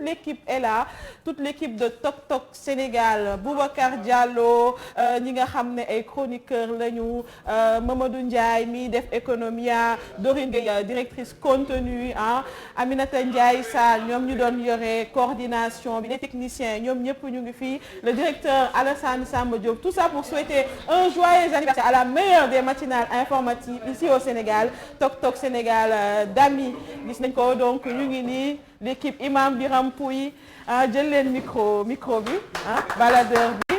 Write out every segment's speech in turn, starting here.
l'équipe est là, toute l'équipe de Tok Tok Sénégal, Boubacar Diallo, ñi nga xam ne ay chroniqueurs lañu, Mamadou Ndiaye mi def Economia, Dorine Gueye directrice contenu, Aminata Ndiaye Sall ñoom ñu doon yore coordination bi, les techniciens ñoom ñëpp ñu ngi fii, le directeur Alassane Samba Diop, tout ça pour souhaiter un joyeux anniversaire à la meilleure des matinales informatives ici au Sénégal, Tok Tok Sénégal, Dami gis nañ ko, donc ñu ngi nii l'équipe Imam Biram Pouy, jël leen micro bi, baladeur bi.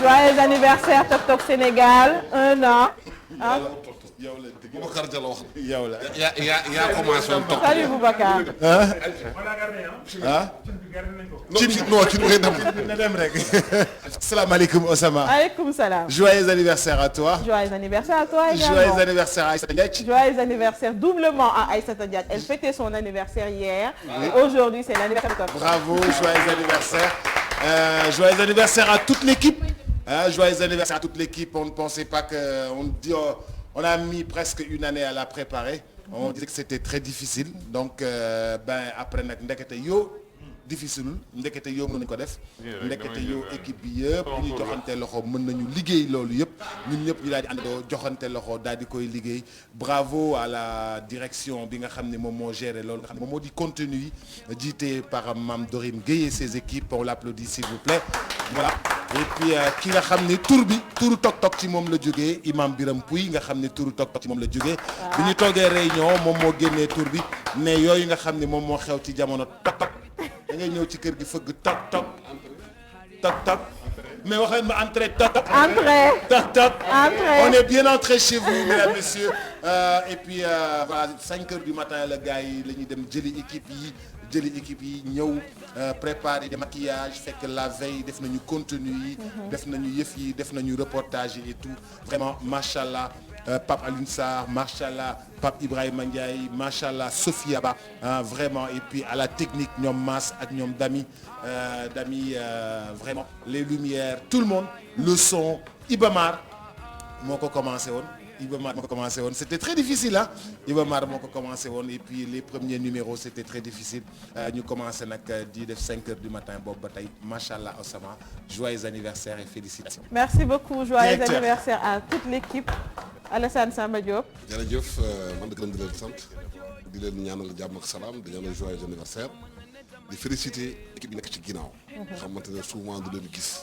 Joyeux anniversaire Tok Tok Sénégal, 1 an. yow la dëgg Boubacar Diallo wax yow la yaa commencé woon toog. Salut Boubacar. Cin bi dem. na dem rek. Salaamaaleykum Osama. Aleykum salaam. Joyeux anniversaire à toi. Joyeux anniversaire à toi également. Joyeux anniversaire à Aïssata Ndiaye. Joyeux anniversaire doublement à Aïssata Ndiaye. Elle fêtait son anniversaire hier. Et aujourd'hui, c'est l'anniversaire de Tok Tok. Bravo, joyeux anniversaire. Joyeux anniversaire à toute l'équipe. Joyeux anniversaire à toute l'équipe. On ne pensait pas que... On a mis presque une année à la préparer. On disait que c'était très difficile. Donc, après nag ndekete yoo difficile ndekete yoo mën nañu ko def. ndekete yoo équipe bi yëpp bu ñu joxante loxo mën nañu liggéey loolu yëpp ñun ñëpp ñu daal di àndandoo joxante loxo daal di koy liggéey. Bravo à la direction bi nga xam ne moom moo géré loolu nga xam ne moom moo di contenu yi jiite par Mame Dorine Gueye et ses équipes. On l'applaudit s'il vous plaît. Voilà. Et puis ki nga xam ni turu Tok Tok ci moom la jógee Imam Biram Pouy nga xam ni turu Tok Tok ci moom la jógee. bi ñu toogee réunion moom moo génnee tur bi ne yooyu nga xam ni moom moo xew ci jamono Tok Tok da ngay ñëw ci kër gi fëgg Tok Tok Tok Tok mais wax leen ma entrée Tok Tok. Entrée. Tok Tok. Entrée. On est bien entré chez vous mesdames messieurs. Et puis voilà 5 heures du matin la gars yi la ñuy dem jëli équipe yi ñëw préparer des maquillages fekk la veille def nañu contenu yi def nañu yëf yi def nañu reportage yi et tout vraiment machallah Pape Alioune Sarr machallah Pape Ibrahima Ndiaye machallah Sophia Ba vraiment et puis à la technique ñoom Mass ak ñoom Dami vraiment les lumières tout le monde le son Ibamar moo ko commencé woon c'était très difficile Iba Mar moo ko commencé woon et puis les premiers numéros c'était très difficile ñu commencé nag di def 5 heures du matin boobu ba tey machallah Osama joyeux anniversaire et félicitations. Merci beaucoup, joyeux anniversaire à toute l'équipe. Alassane Samba Diop. jërëjëf man de gërëm di leen sant di leen ñaanal jàmm ak salaam di ñaanal joyeux anniversaire di féliciter équipe yi nekk ci ginnaaw. xamante ne souvent du leen gis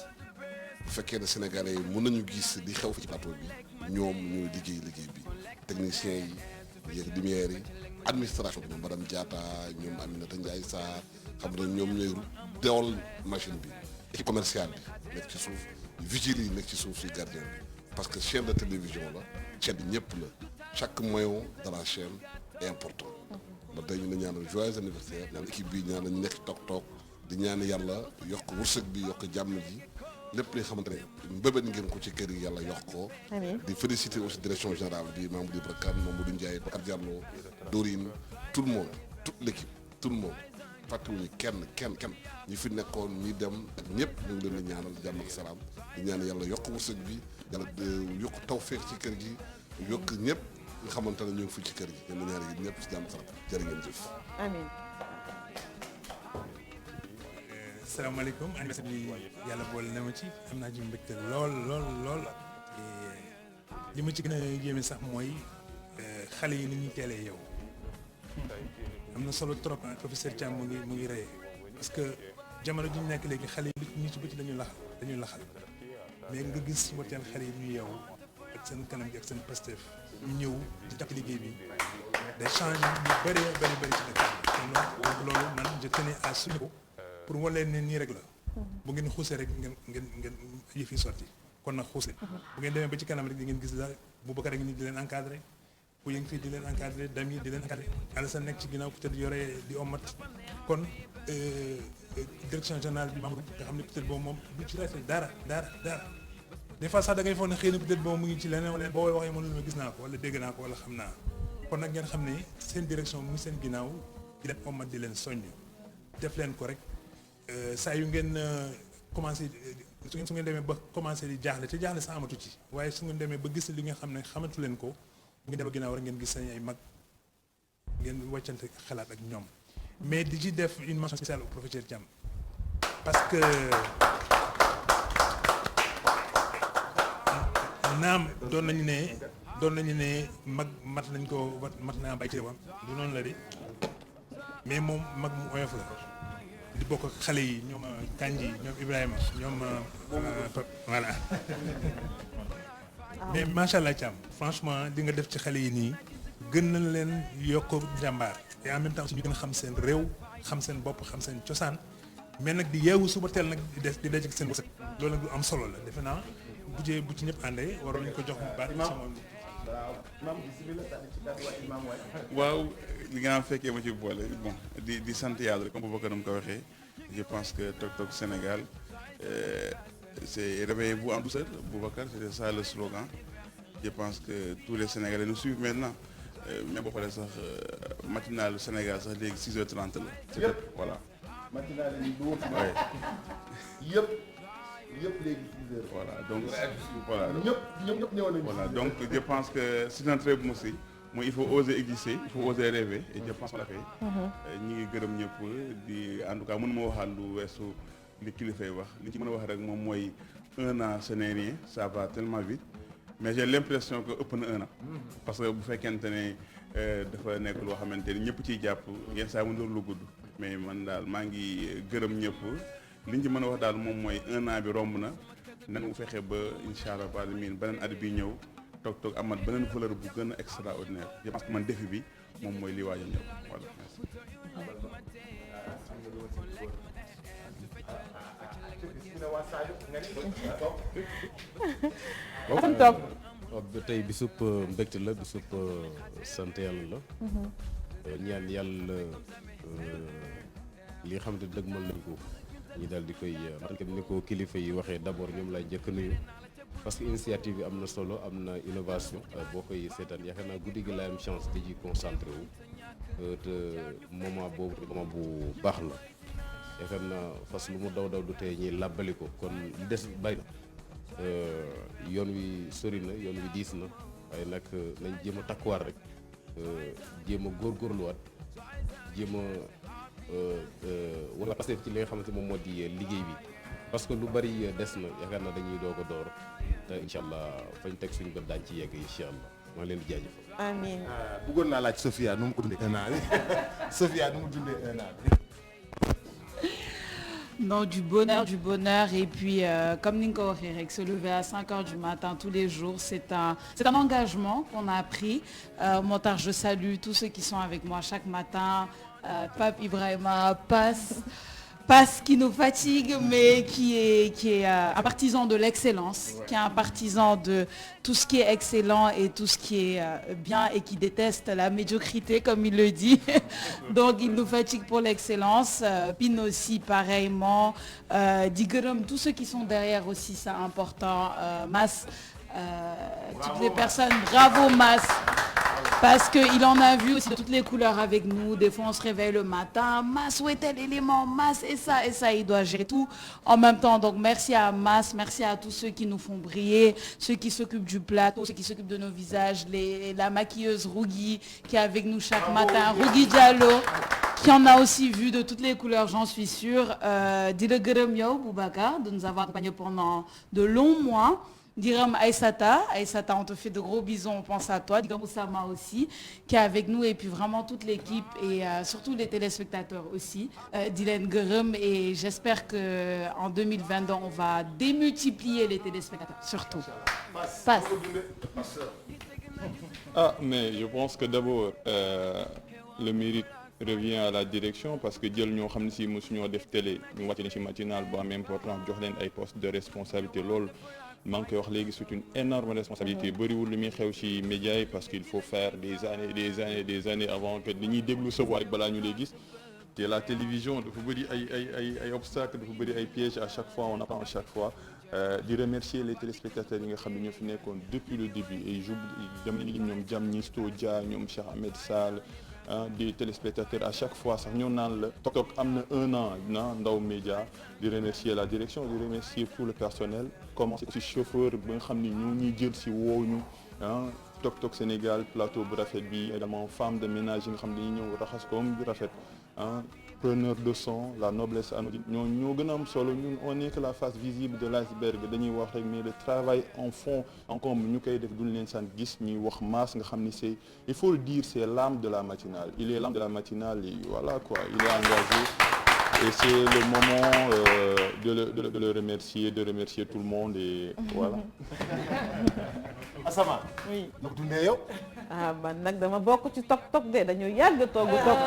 bu fekkee ne Sénégalais yi mën nañu gis di xew fi ci plateau bi. ñoom ñooy liggéey bi techniciens yi yeeg lumière yi administration bi madame Diatta ñoom Aminata Ndiaye Sarr xam ne ñoom ñooy dewal machine bi équipe commerciale bi nekk ci suuf vigile yi nekk ci suuf si gardien bi parce que chaîne de télévision la chaîne bi ñëpp la chaque maillon de la chaîne est important ba tey ñu ne ñaanal joyeux anniversaire ñaan équipe bi ñaan nañu nekk ci Tok Tok di ñaan yàlla yokk wërsëg bi yokk jàmm ji lépp li nga xamante ne mbëbët ngeen ko ci kër yi yàlla yokk ko. di féliciter aussi direction générale bi Mamadou Ibra Kane Mamadou Ndiaye Bakar Diallo Dorine tout le monde toute l'équipe tout le monde fàttewuñu kenn ñi fi nekkoon ñi dem ak ñëpp ñu ngi leen di ñaanal jàmm ak salaam di ñaan yàlla yokk wërsëg bi yàlla yokk tawfeex ci kër gi yokk ñëpp nga xamante ne ñu ngi fi ci kër gi yéen ñaar yi ñëpp ci jàmm ak salaam jërë ngeen jëf. Amiin. salaamaaleykum anniversaire bi yàlla boole na ma ci am naa ci mbégte lool li ma ci gën a yéeme sax mooy xale yi ni ñuy teelee yow am na solo trop professeur Thiam mu ngi reye parce que jamono ji ñu nekk léegi xale yi ñu ci bëti dañuy laxal mais nga gis moteel xale yi ñu yeewu ak seen kanam gi ak seen pastef ñu ñëw di jàpp liggéey bi day changer ñu bëri ci dëkk donc loolu man je tenais à souligner ko pour wan leen ne nii rek la bu ngeen xuusee rek ngeen yëf yi sotti kon nag xuuse bu ngeen demee ba ci kanam rek di ngeen gis daal Boubacar rek ni di leen encadré ku yëngi fii di leen encadré Dami di leen encadré Alassane nekk ci ginnaaw peut-être yore di omat kon direction générale bi Mamadou nga xam ne peut-être boobu moom du ci rafet dara des fois sax da ngay foog ne xëy na peut-être boobu mu ngi ci leneen wala boo waxee mënul ma gis naa ko wala dégg naa ko wala xam naa kon nag ngeen xam ne seen direction mu ngi seen ginnaaw di leen omat di leen soññ def leen ko rek saa yu ngeen commencé su ngeen demee ba commencé di jaaxle te jaaxle sax amatu ci waaye su ngeen demee ba gis li nga xam ne xamatu leen ko bu ngeen dem ba ginnaaw rek ngeen gis sañ ay mag ngeen wàccante xalaat ak ñoom mais di ci def une mention spéciale au professeur Thiam parce que naam doon nañu ne mat naa bay ci du noonu la de mais moom mag mu oyof la di bokk ak xale yi ñoom Kanji ñoom Ibrahima ñoom voilà mais macha allah Thiam franchement li nga def ci xale yi nii gën na leen yokk jàmbaar et en même temps aussi ñu gën a xam seen réew xam seen bopp xam seen cosaan mais nag di yeewu suba teel nag di daj ak seen wërsëg loolu nag lu am solo la defe naa bu ci ñëpp àndee waroon nañu ko jox mu baat ci moom. waaw li nga fekkee ma ci boole bon di sant yàlla rek comme Boubacar nam ko waxee je pense que Tok Tok Sénégal c'est réveillez-vous en douceur Boubacar c'était ça le slogan je pense que tous les Sénégalais nous suivent maintenant même boo xoolee sax matinalu Sénégal sax léegi 6h30 la. yëpp voilà. matinal yi du wut. yëpp léegi 6h. voilà donc voilà ñëpp ñëw nañu. voilà donc je pense que c'est un très bon aussi mooy il faut oser exister il faut oser rêver et je pense qu'on l'a fait. ñi ngi gërëm ñëpp di en tout cas mënu ma waxaat lu weesu li kilifay wax li ci mën a wax rek moom mooy 1 an ce n'est rien ça va tellement vite mais j'ai l'impression que ëpp na 1 an. parce que bu fekkente ne dafa nekk loo xamante ni ñëpp ciy jàpp yenn saa mu doon lu gudd mais man daal maa ngi gërëm ñëpp li ñu ci mën a wax daal moom mooy 1 an bi romb na nan fexe ba incha allah baal miin beneen at bi ñëw Tok Tok amat beneen valeur bu gën a extraordinaire je pense que man défi bi moom mooy li waaj a ñëw voilà merci. waaw ba tey bisub mbégte la bisub sant yàlla la ñaan yàlla li nga xamante dëgmal nañ ko ñi daal di koy ni ko kilifa yi waxee d'abord ñoom lay njëkk nuyu parce que initiative bi am na solo am na innovation boo koy seetaan yaakaar naa guddi gi lay am chance di ci concentré wu te moment boobu moment bu baax la yaakaar naa fas lu mu daw du tey ñi làbbali ko kon li des bay na yoon wi sori na yoon wi diis na waaye nag nañ jéem a takkuwaat rek jéem a góorgóorluwaat jéem a wala passé ci li nga xamante moom moo di liggéey bi parce que lu bari des na yaakaar naa dañuy doog a door te incha allah fañ teg suñu bët daañu ci yegg incha allah maa leen di jaajëfal. amiin. bëggoon naa laaj Sophia nu mu ko dundee 1 an bi Sophia nu mu dundee 1 an bi. Non, du bonheur et puis comme ni nga ko waxee rek se lever à 5h du matin tous les jours c'est un engagement qu'on a pris moo tax je salue tous ceux qui sont avec moi chaque matin Pape Ibrahima Passe qui nous fatigue mais qui est un partisan de l'excellence, qui est un partisan de tout ce qui est excellent et tout ce qui est bien et qui déteste la médiocrité comme il le dit. Donc il nous fatigue pour l'excellence. Pin aussi pareillement. Di gërëm tous ceux qui sont derrière aussi, c'est important. Mass, toutes les personnes, bravo Mass. Parce qu'il en a vu aussi de toutes les couleurs avec nous. Des fois, on se réveille le matin. Mass, où est tel élément? Mass, et ça, il doit gérer tout en même temps. Donc, merci à Mass, merci à tous ceux qui nous font briller, ceux qui s'occupent du plateau, ceux qui s'occupent de nos visages, la maquilleuse Rougui qui est avec nous chaque matin, Rougui Diallo, qui en a aussi vu de toutes les couleurs, j'en suis sûre. Dile gërëm yow, Boubacar, de nous avoir accompagnés pendant de longs mois. Diram Aïssata, on te fait de gros bisous, on pense à toi. Diram Oussama aussi, qui est avec nous, et puis vraiment toute l'équipe, et surtout les téléspectateurs aussi. Dylan Gurum, et j'espère qu'en 2022, on va démultiplier les téléspectateurs, surtout. Passe. Mais je pense que d'abord, le mérite revient à la direction, parce que jël ñoo xam ne si mosuñoo def télé ñu wàcce leen ci matinal bu am important jox leen ay postes de responsabilité loolu maa ngi koy wax léegi c'est une énorme responsabilité bëriwul lu muy xew ci médias yi parce qu'il faut faire des années avant que dañuy déglu sa voix rek balaa ñu lay gis te la télévision dafa bëri ay obstacles dafa bëri ay pièges à chaque fois on apprend à chaque fois di remercier les téléspectateurs yi nga xam ne ñoo fi nekkoon depuis le début et dem ñoom Jam Nisto Dia ñoom Cheikh Ahmed Sall des téléspectateurs à chaque fois sax ñoo naan la Tok Tok am na 1 an Ndaw Média di remercier la direction di remercier tout le personnel commencé aussi chauffeur ba nga xam ni ñoo ñuy jël si wooñu Tok Tok Sénégal plateau bu rafet bi également femme de ménage yi nga xam ne dañuy ñëw raxas ko bi rafet hein, preneur de son, la noblesse anodine ñoo gën a am solo ñun on n'est que la face visible de l'iceberg dañuy wax rek mais le travail en fond encore ñu koy def duñ leen sant gis ñuy wax masse nga xam ni c'est il faut le dire c'est l'âme de la matinale il est l'âme de la matinale et voilà quoi il est engagé et c'est le moment de le remercier de remercier tout le monde et voilà. Asama. oui. donc dundee yow. ah man nag dama bokk ci tok de dañu yàgg togg tok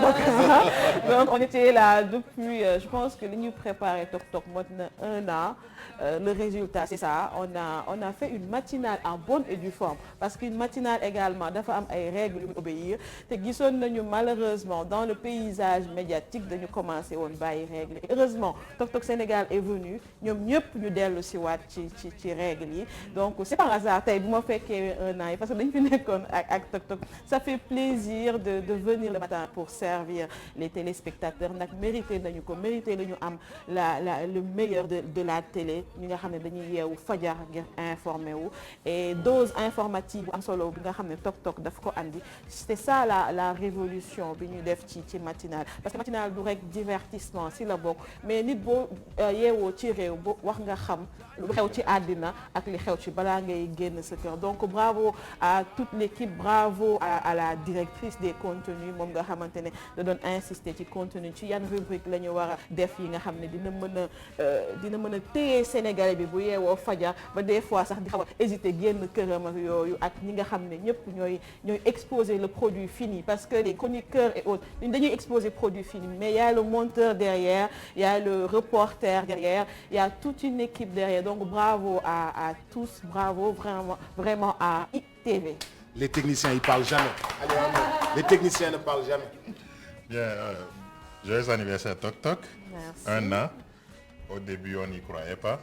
donc on était là depuis je pense que li ñu préparé tok mot na 1 an le résultat c'est ça on a fait une matinale en bonne et due forme parce qu'une matinale également dafa am ay règles yu mu obéir te gisoon nañu malheureusement dans le paysage médiatique dañu commencé woon bàyyi règles yi heureusement tok Sénégal est venu ñoom ñëpp ñu dellu si waat ci règles yi donc c'est par hasard tey bu ma fekkee 1 an yi parce que dañ fi nekkoon ak tok ça fait plaisir de venir le matin pour servir les téléspectateurs nag mérité nañu am le meilleur de la télé ñi nga xam ne dañuy yeewu fajar ngir informé wu et dose informative bu am solo bi nga xam ne tok daf ko andi c'est ça la révolution bi ñu def ci matinale parce que matinale du rek divertissement si la bokk mais nit boo yeewoo ci réew boo wax nga xam lu xew ci àddina ak li xew ci balaa ngay génn sa kër donc bravo à toute l'équipe bravo à la directrice des contenus moom nga xamante ne da doon insister ci contenu ci yan rubrique la ñu war a def yi nga xam ne dina mën a téye Sénégalais bi bu yeewoo fajar ba des fois sax di xaw a hésiter génn këram ak yooyu ak ñi nga xam ne ñëpp ñooy exposer le produit fini parce que les chroniqueurs et autres dañuy exposer produit fini mais il y a le monteur derrière il y a le reporter derrière il y a toute une équipe derrière donc bravo à tous bravo vraiment à ITV. Les techniciens ils parlent jamais. Les techniciens ne parlent jamais. Bien, joyeux anniversaire Tok. Merci. 1 an. Au début, on n'y croyait pas.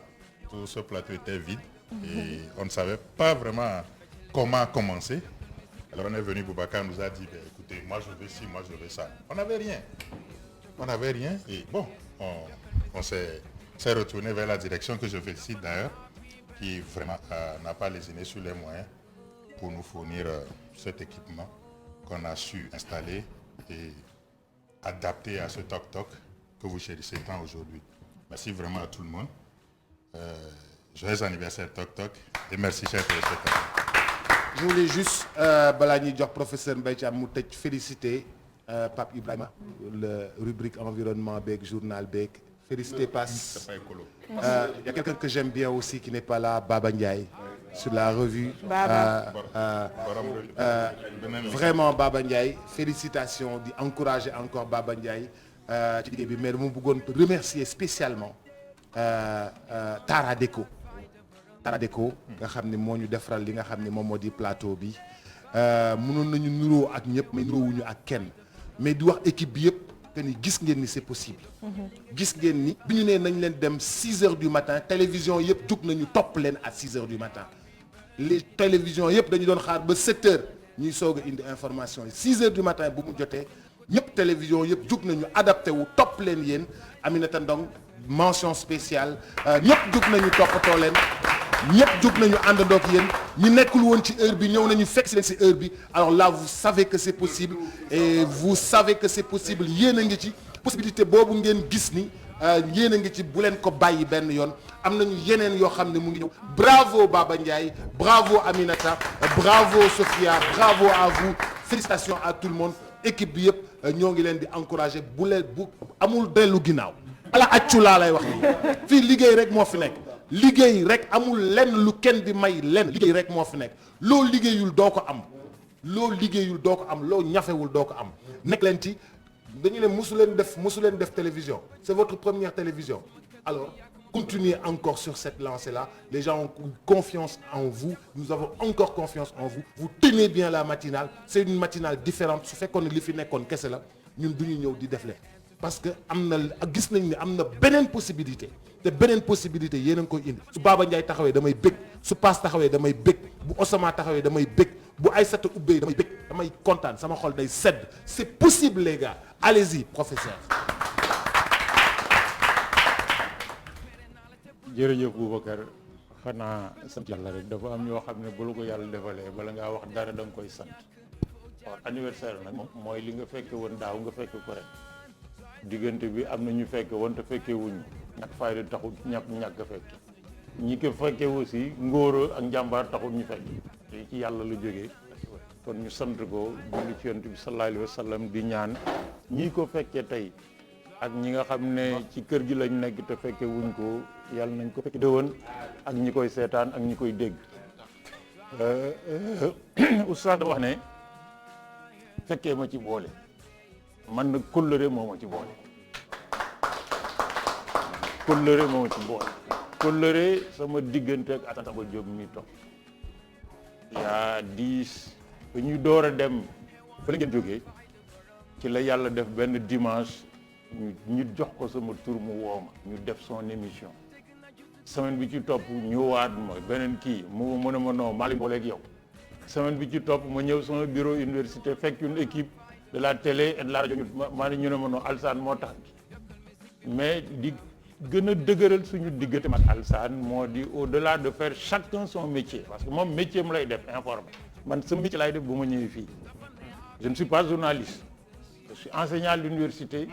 Tout ce plateau était vide et on ne savait pas vraiment comment commencer. Alors on est venu, Boubacar nous a dit, écoutez, moi je veux ci, moi je veux ça. On n'avait rien et bon, on s'est retourné vers la direction que je félicite d'ailleurs, qui vraiment n'a pas lésiné sur les moyens pour nous fournir cet équipement qu'on a su installer et adapter à ce Tok que vous chérissez tant aujourd'hui. Merci vraiment à tout le monde. Joyeux anniversaire Tok et merci chers téléspectateurs. Je voulais juste balaa ñuy jox professeur Mbaye Thiam mu tëj féliciter Pape Ibrahima le rubrique environnement beeg journal beeg féliciter Passe. Il y a quelqu'un que j'aime bien aussi qui n'est pas là, Baba Ndiaye sur la revue. Vraiment Baba Ndiaye félicitations di encourager encore Baba Ndiaye ci liggéey bi mais dama bëggoon remercier spécialement Tara Déco nga xam ne moo ñu defaral li nga xam ne moom moo di plateau bi mënoon nañu nuroo ak ñëpp mais nuroowuñu ak kenn mais di wax équipe bi yëpp que ni gis ngeen ni c'est possible. gis ngeen ni bi ñu nee nañ leen dem 6 heures du matin télévision yëpp jug nañu topp leen à 6 heures du matin les télévisions yëpp dañu doon xaar ba 7 heures ñuy soog a indi information yi 6 heures du matin bu mu jotee ñëpp télévision yëpp jug nañu adapté wu topp leen yéen Aminata Ndong mention spéciale ñëpp jug nañu toppatoo leen. ñëpp jóg nañu àndandoo ak yéen ñi nekkul woon ci heure bi ñëw nañu fekk si leen si heure bi alors là vous savez que c'est possible et vous savez que c'est possible yéen a ngi ci possibilité boobu ngeen gis ni yéen a ngi ci bu leen ko bàyyi benn yoon am nañu yeneen yoo xam ne mu ngi ñëw bravo Baba Ndiaye bravo Aminata bravo Sophia bravo à vous félicitations à tout le monde équipe bi yëpp ñoo ngi leen di encourager bu amul dellu ginnaaw ala accu laa lay wax nii fii liggéey rek moo fi nekk liggéey rek amul lenn lu kenn di may lenn liggéey rek moo fi nekk loo liggéeyul doo ko am loo ñafewul doo ko am nekk leen ci dañu ne mosu leen def télévision c'est votre première télévision alors continuez encore sur cette lancée là les gens ont confiance en vous nous avons encore confiance en vous vous tenez bien la matinale c'est une matinale différente su fekkoon ne li fi nekkoon kese la ñun du ñu ñëw di def leen parce que am na gis nañ ne am na beneen possibilité te beneen possibilité yéen a ngi koy indi su Baba Ndiaye taxawee damay bëgg su Passe taxawee damay bëgg bu Osama taxawee damay bëgg bu Aïssata ubbee damay bëgg damay kontaan sama xol day sedd c'est possible les gars allez-y professeur. jërëjëf Boubacar xanaa sant yàlla rek dafa am ñoo xam ne bu la ko yàlla defalee bala ngaa wax dara da nga koy sant waaw anniversaire nag moom mooy li nga fekke woon daaw nga fekke ko ren diggante bi am na ñu fekke wante fekke wuñu ñàkk fayda taxul ñàkk fekke ñi ko fekke aussi ngóora ak njàmbaar taxul ñu fekke te ci yàlla la jógee kon ñu sant ko julli ci yonent bi sallallahu alayhi wa sallam di ñaan ñi ko fekke tey ak ñi nga xam ne ci kër gi lañ nekk te fekke wuñ ko yàlla nañ ko fekke déwén ak ñi koy seetaan ak ñi koy dégg oustaz wax ne fekkee ma ci boole man nag kóllëre moo ma ci boole kóllëre sama diggante ak Assane Samba Diop mi toog yaa 10 ba ñuy door a dem fa la ngeen jógee ci la yàlla def benn dimanche ñu jox ko sama tur mu woo ma ñu def son émission semaine bi ci topp ñëwaat ma beneen kii mu mën a ma non maa leen booleeg yow semaine bi ci topp ma ñëw sama bureau université fekk une équipe de la télé et de la rajo maa ñu ne ma non Alsaan moo tax mais di gën a dëgëral suñu diggante ak Alsaan moo di au-delà de faire chacun son métier parce que moom métier mu lay def informé man sama métier lay def bu ma ñëwee fii je ne suis pas journaliste je suis enseignant à l'université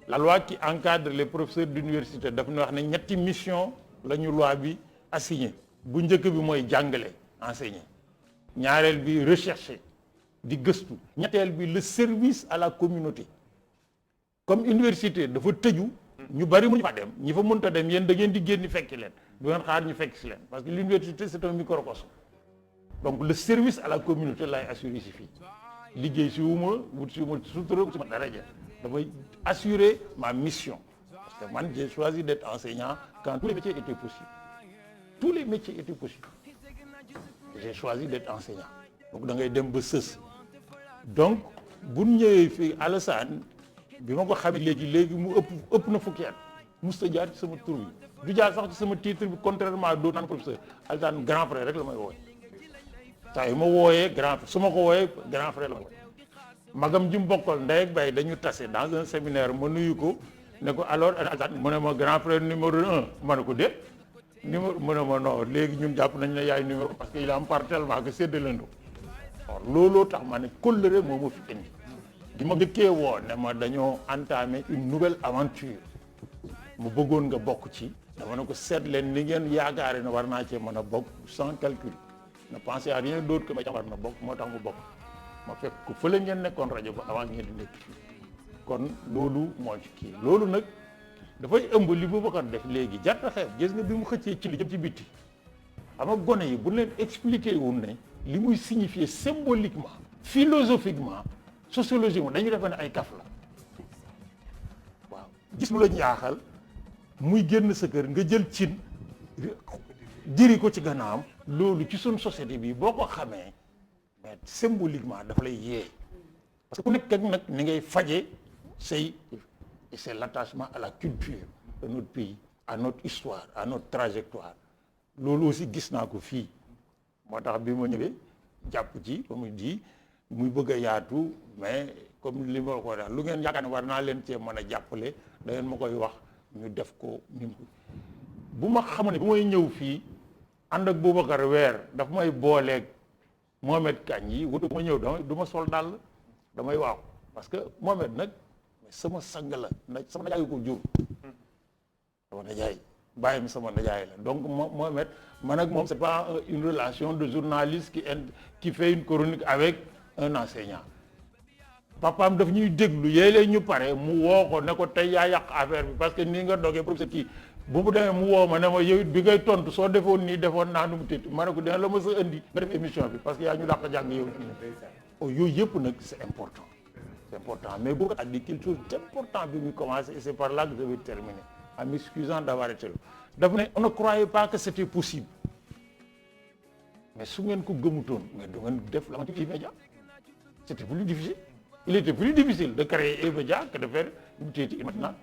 la loi qui encadre les professeurs d'université daf na wax ne ñetti mission la ñu loi bi assigné bu njëkk bi mooy jàngale enseigner ñaareel bi rechercher di gëstu ñetteel bi le service à la communauté comme université dafa tëju ñu bari mënuñu fa dem ñi fa mënta dem yéen da ngeen di génn fekki leen du ngeen xaar ñu fekk si leen parce que l'université c'est un microcosme donc le service à la communauté lay assurer si fii liggéey si wuma wut si wuma sutura si ma daraja damay assurer ma mission parce que man j'ai choisi d'être enseignant quand tous les métiers étaient possibles tous les métiers étaient possibles j'ai choisi d'être enseignant donc da ngay dem ba sës donc bu ñëwee fii Alassane bi ma ko xamee léegi mu ëpp na fukki at musta jaar ci sama tur bi du jaar sax ci sama titre bi contrairement à d'autres professeurs Alassane grand frère rek la may wooye saa yu ma wooyee grand frère su ma ko wooyee grand frère la ma wooye magam ji mu bokkal ndey ak bay dañu tase dans un séminaire ma nuyu ko ne ko alors Alassane mu ne ma grand frère numéro 1 ma ne ko déet numéro mu ne ma non léegi ñun jàpp nañ ne yaay numéro parce que il en parle tellement que séddalando or looloo tax ma ne kóllëre moo ma fi indi di ma njëkkee woo ne ma dañoo entamé une nouvelle aventure mu bëggoon nga bokk ci dama ne ko seet leen ni ngeen yaakaare ne war naa cee mën a bokk sans calcul ne pensez à rien d'autre que ma war na bokk moo tax mu bokk ma fekk ko fële ngeen nekkoon rajo ba avant ngeen di nekk kon loolu moo ci kii loolu nag dafay ëmb li Boubacar def léegi jarta xeeb gis nga bi mu xëccee ci li jëm ci bitti ama gone yi bu leen expliquer wul ne li muy signifier symboliquement philosophiquement sociologiquement dañu defe ne ay kaf la waaw gis mu la ñaaxal muy génn sa kër nga jël cin diri ko ci gannaawam loolu ci suñ société bi boo ko xamee mais symboliquement dafa lay yee parce que ku nekk ak nag ni ngay faje say et c'est l'attachement à la culture de notre pays à notre histoire à notre trajectoire loolu aussi gis naa ko fii moo tax bi ma ñëwee jàpp ci ba mu ji muy bëgg a yaatu mais comme li ma ko wax lu ngeen yaakaar ne war naa leen cee mën a jàppale da ngeen ma koy wax ñu def ko ni bu ma xamoon ne bu may ñëw fii ànd ak Boubacar weer daf may booleeg Mohamed Kañ yi wutu bu ma ñëw du ma sol daal damay waaw parce que Mohamed nag sama sang la sama najaay ko jur sama najaay bàyyim sama najaay la donc Mohamed man ak moom c'est pas une relation de journaliste qui fait une chronique avec un enseignant papaam daf ñuy déglu yéeg ñu pare mu woo ko ne ko tey yaa yàq affaire bi parce que nii nga dogee professeur kii bu mu demee mu woo ma ne ma yow it bi ngay tontu soo defoon nii defoon naa nu mu tëdd ma ne ko dina la ma sa indi nga def émission bi parce que yaa ñu dàq jàng yow yooyu yëpp nag c'est important mais Boubacar a dit quelque chose d'important bi muy commencé et c'est par là que je vais terminer en m'excusant d'avoir été là daf ne on ne croyait pas que c'était possible mais su ngeen ko gëmutoon mais du ngeen def l'aventure E-Media c'était plus difficile il était plus difficile de créer E-Media que de faire une TT maintenant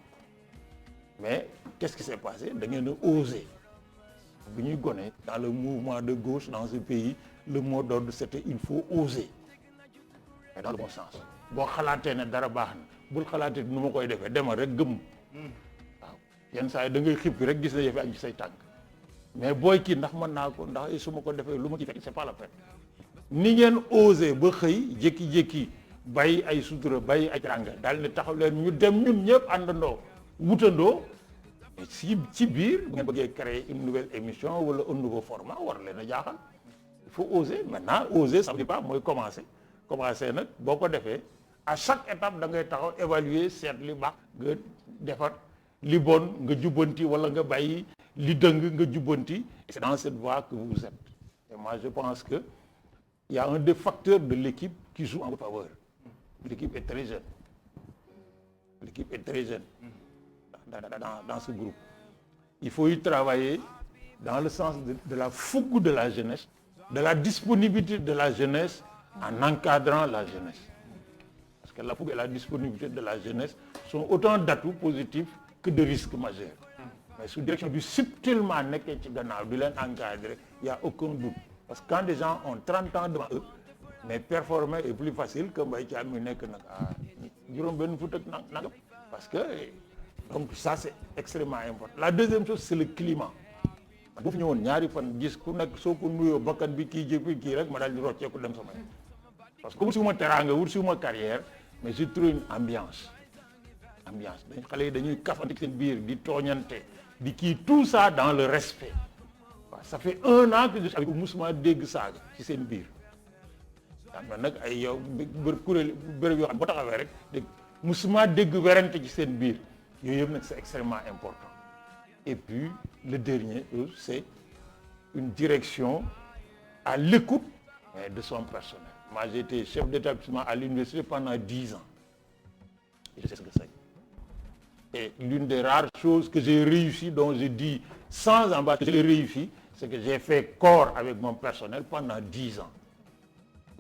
mais qu'est-ce qui s'est passé da ngeen a osé bi ñuy gone dans le mouvement de gauche dans ce pays le mot d'ordre c'était il faut oser mais dans le bon sens boo xalaatee ne dara baax na bul xalaatee nu ma koy defee demal rek gëm waaw yenn saa yi da ngay xib rek gis na yëfe ak say tànk mais booy kii ndax mën naa ko ndax su ma ko defee lu ma ci fekk c'est pas la peine ni ngeen osé ba xëy jékki-jékki bàyyi ay sutura bàyyi ay teranga daal ne taxaw leen ñu dem ñun ñëpp àndandoo wutandoo ci biir bu ngeen bëggee créer une nouvelle émission wala un nouveau format war leen a jaaxal il faut oser maintenant oser ça veut dire pas mooy commencer nag boo ko defee à chaque étape da ngay taxaw évaluer seet li baax nga defar li bon nga jubbanti wala nga bàyyi li dëng nga jubbanti et c'est dans cette voie que vous êtes et moi je pense que il y a un des facteurs de l'équipe qui joue en votre faveur. L'équipe est très jeune. L'équipe est très jeune dans ce groupe. Il faut y travailler dans le sens de la fougue de la jeunesse, de la disponibilité de la jeunesse en encadrant la jeunesse. Parce que la fougue et la disponibilité de la jeunesse sont autant d'atouts positifs que de risques majeurs. Mais sous direction du subtilement nekkee ci gannaaw di leen encadrer, il n'y a aucun doute. Parce que quand des gens ont 30 ans devant eux, mais performer est plus facile que Mbaye Thiam mi nekk nag juróom benn fukk ak nangam. Parce que donc ça c'est extrêmement important. La deuxième chose c'est le climat. bu fi ñëwoon ñaari fan gis ku nekk soo ko nuyoo bakkan bi kii jëppi kii rek ma daal di rocceeku dem sama yoon. Parce que wut si ma teraanga wut si ma carrière mais j'ai trouvé une ambiance dañ xale yi dañuy kafante seen biir di tooñante di kii tout ça dans le respect. waaw ça fait 1 an que je suis avec musuma dégg saaga ci seen biir am na nag ay yow kuréel bërëb yoo xam boo taxawee rek dégg musuma dégg werante ci seen biir yooyu yëpp nag c'est extrêmement important. Et puis le dernier c'est une direction à l'écoute de son personnel. Moi j'ai été chef d'établissement à l'université pendant 10 ans. Je sais ce que c'est. Et l'une des rares choses que j'ai réussi, dont je dis sans embâche que j'ai réussi, c'est que j'ai fait corps avec mon personnel pendant 10 ans.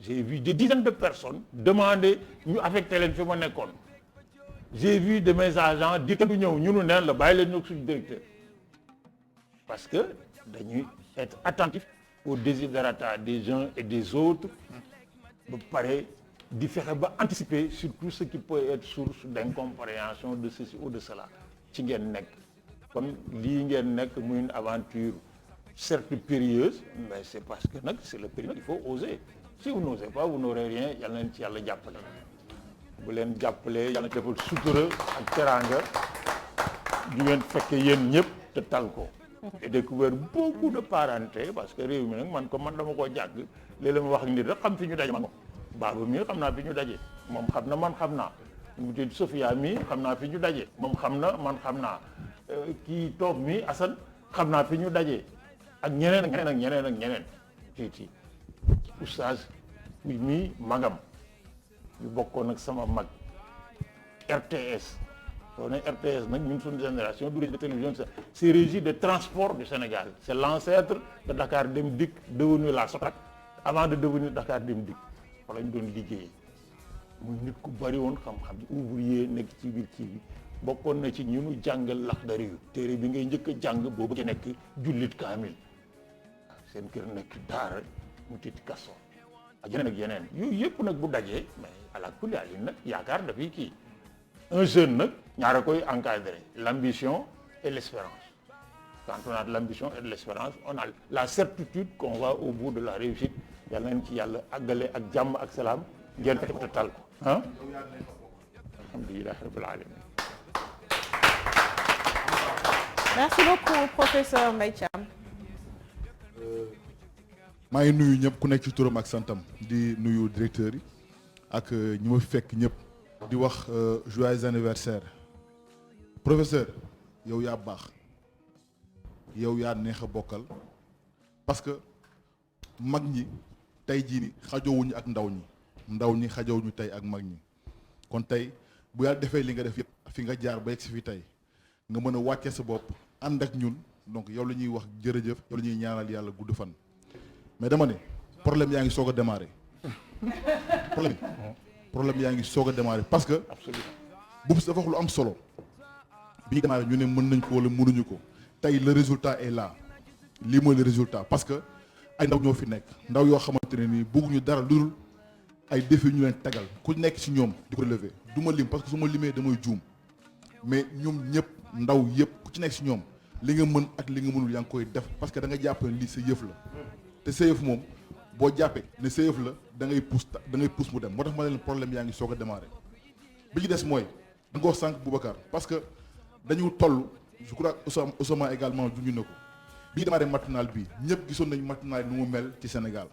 J'ai vu des dizaines de personnes demander ñu affecté leen fi ma nekkoon. J'ai vu de mes agents dire que ñëw ñu nu neen la bàyyi leen ñëw suñu directeur. Parce que dañuy être attentif aux desiderata des uns et des autres ba pare di fexe ba anticiper sur tout ce qui peut être source d'incompréhension de ceci ou de cela ci ngeen nekk. Kon lii ngeen nekk muy une aventure certes périlleuse mais c'est parce que nag c'est le péril il faut oser. Si vous n'osez pas vous n'aurez rien yal na leen ci yàlla jàppale. bu leen jàppalee yàlla defal sutura ak teraanga du ngeen fekke yéen ñëpp te tal ko. J'ai découvert beaucoup de parenté parce que réew mi nag man comme man dama koo jàgg léeg-léeg ma wax ak nit rek xam fi ñu daje man moom baaba mii xam naa fi ñu daje moom xam na man xam naa mu tudd Sofia mii xam naa fi ñu daje moom xam na man xam naa kii toog mii Assane xam naa fi ñu daje ak ñeneen ak ñeneen ak ñeneen ak ñeneen ci oustaz mii magam ñu bokkoon ak sama mag RTS soo ne RTS nag ñun suñu génération du régie de télévision c'est régie de transport du Sénégal c'est l'ancêtre de Dakar Dem Dikk devenu la SOTRAC avant de devenir Dakar Dem Dikk fa lañ doon liggéey muy nit ku bari woon xam-xam ouvrier nekk ci biir kii bi bokkoon na ci ñunu jàngal Laxdari yu téere bi ngay njëkk a jàng boobu ci nekk jullit kaamil seen kër nekk daara mu tiit kaso ak yeneen yooyu yëpp nag bu dajee mais à la kulli nag yaakaar dafay kii un jeune nag ñaara koy encadrer l'ambition et l'espérance. Quand on a de l'ambition et de l'espérance on a la certitude qu'on va au bout de la réussite yal nañ ci yàlla àggale ak jàmm ak salaam ngeen fekk tal ko ah alhamdulilah rabbil alamin. Merci beaucoup professeur Mbaye Thiam. maa ngi nuyu ñëpp ku nekk ci turam ak santam di nuyu directeur yi ak ñi ma fekk ñëpp di wax joyeux anniversaire professeur yow yaa baax yow yaa neex a bokkal parce que mag ñi tey jii ni xajowuñu ak ndaw ñi xajowuñu tey ak mag ñi kon tey bu yàlla defee li nga def yëpp fi nga jaar ba yegg si fi tey nga mën a wàcce sa bopp ànd ak ñun donc yow la ñuy wax jërëjëf yow la ñuy ñaanal yàlla gudd fan mais dama ne problème yaa ngi soog a démarrer problème yaa ngi soog a démarrer parce que bu dafa wax lu am solo bi ñu démarrer ñu ne mën nañ ko wala mënuñu ko tey le résultat est là lii mooy le résultat parce que ay ndaw ñoo fi nekk ndaw yoo xamante ne nii bëgguñu dara lu dul ay défis ñu leen tegal ku nekk ci ñoom di ko relever du ma lim parce que su ma limee damay juum mais ñoom ñëpp ndaw yëpp ku ci nekk ci ñoom li nga mën ak li nga mënul yaa ngi koy def parce que da nga jàpp ne lii sa yëf la te sa yëf moom boo jàppee ne sa yëf la da ngay pousse mu dem moo tax ma ne leen problème yaa ngi soog a démarré bi ci des mooy da nga wax sànq Boubacar parce que dañu toll je crois Ousama également junj na ko bi ñu démarré matinal bi ñëpp gisoon nañu matinal nu mu mel ci Sénégal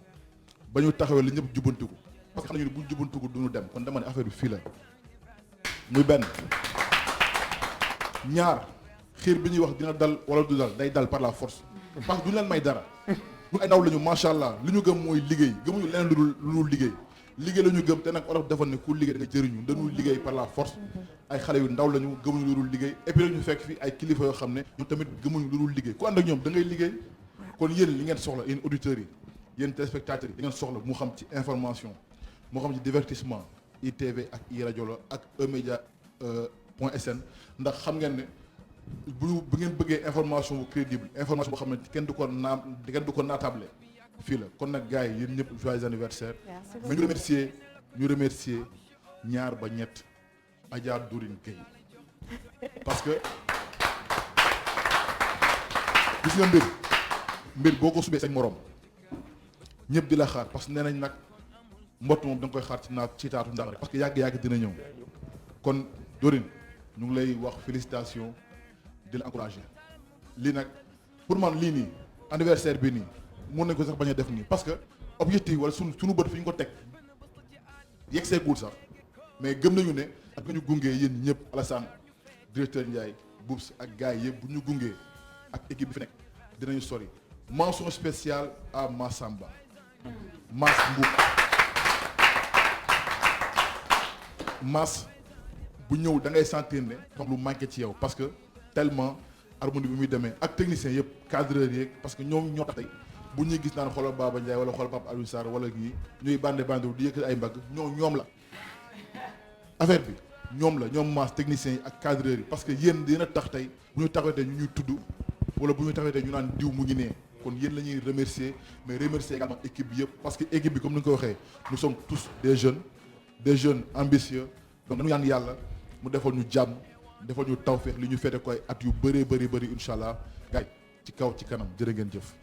ba ñu taxawee la ñëpp jubbantiku parce que xam nañu ne bu ñu jubbantiku du ñu dem kon dama ne affaire bi fii la muy benn ñaar xiir bi ñuy wax dina dal wala du dal day dal par la force parce que duñu leen may dara ñu ay ndaw lañu macha allah li ñu gëm mooy liggéey gëmuñu leneen lu dul liggéey la ñu gëm te nag olof defoon ne ku liggéey da nga jëriñu dañu liggéey par la force ay xale yu ndaw lañu gëmuñu lu dul liggéey et puis ñu fekk fi ay kilifa yoo xam ne ñu tamit gëmuñu lu dul liggéey ku ànd ak ñoom da ngay liggéey kon yéen li ngeen soxla yéen auditeurs yi yéen téléspectateurs yi li ngeen soxla mu xam ci information moo xam ci divertissement ITV ak iRadio la ak emedia point sn ndax xam ngeen ne bu ngeen bëggee information bu crédible information boo xam ne kenn du ko naatable fii la kon nag gars yi yéen ñëpp joyeux anniversaire mais ñu remercier ñaar ba ñett Adja Dorine Gueye parce que gis nga mbir boo ko subee sañ morom ñëpp di la xaar parce que nee nañ nag mbott moom da nga koy xaar ci taatu ndax rek parce que yàgg dina ñëw kon Dorine ñu ngi lay wax félicitation di la encourager lii nag pour man lii nii anniversaire bi nii mën nañ ko sax bañ a def nii parce que objectif wala suñu bët fi ñu ko teg yegg seegul sax mais gëm nañu ne ak bu ñu gungee yéen ñëpp Alassane directeur Ndiaye Boubs ak gars yi yëpp bu ñu gungee ak équipe bi fi nekk dinañu sori mention spéciale à Massamba Mass Mbouk Mass bu ñëw da ngay sentir ne xam lu manqué ci yow parce que tellement harmonie bi muy demee ak technicien yëpp cadreur yeeg parce que ñoom ñoo tax tey bu ñuy gis naan xoolal Baba Ndiaye wala xoolal Pape Aliou Sarr wala ñii ñuy bande di yëkkati ay mbagg ñoom la affaire bi ñoom la ñoom maas techniciens yi ak cadreurs yi parce que yéen dina tax tey bu ñu taxawee ñu ñuy tudd wala bu ñu taxawee ñu naan diw mu ngi nee kon yéen la ñuy remercier mais remercier également équipe bi yëpp parce que équipe bi comme ni nga ko waxee nous sommes tous des jeunes ambitieux donc dañu ñaan yàlla mu defal ñu jàmm defal ñu tawfeex li ñu fete koy at yu bëri incha allah gars ci kaw ci kanam jërë ngeen jëf.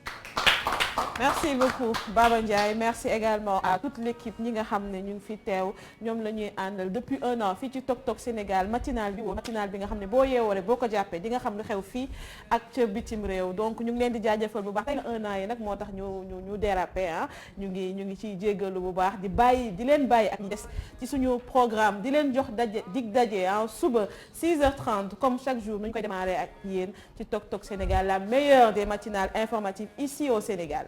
merci beaucoup Baba Ndiaye merci également à toute l'équipe ñi nga xam ne ñu ngi fi teew ñoom la ñuy àndal depuis 1 an fii ci Tok Tok Sénégal matinal bi nga xam ne boo yeewoo rek boo ko jàppee di nga xam lu xew fii ak ca bitim réew donc ñu ngi leen di jaajëfal bu baax tey 1 an yi nag moo tax ñu dérapé ah ñu ngi ciy jéggalu bu baax di leen bàyyi ak des ci suñu programme di leen jox daje ah suba 6h30 comme chaque jour nu ñu koy démarrer ak yéen ci Tok Tok Sénégal la meilleure des matinales informatives ici au Sénégal.